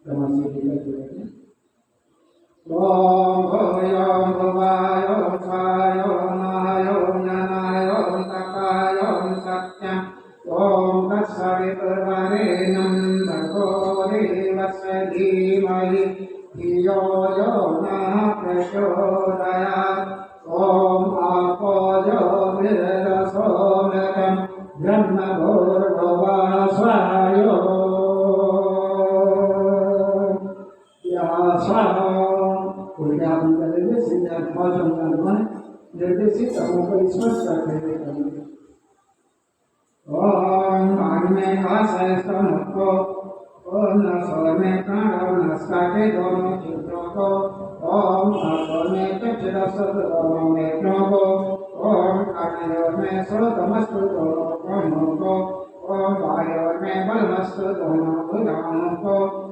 Om Bhayom Bhuvayom Svayom Ayom Nanayom Takayom Satyam Om Tatsaviturvarenyam Bhargo Devasya Dhimahi Dhiyo Yo Nah Prachodayat Om Apo Yo Virraso Mritam Brahma Bhurgava Svayom Swaha Udah menjadi sinar macam mana jadi sih kamu Christmas sahaja kamu Om Agni Kasai Samako Om Nasone Karo Naskake Dono Chitroko Om Asone Kechirasat Dono Mekroko Om Kanayone Sotamastu Dono Kamoko Om Vayone Balmastu Dono Udamoko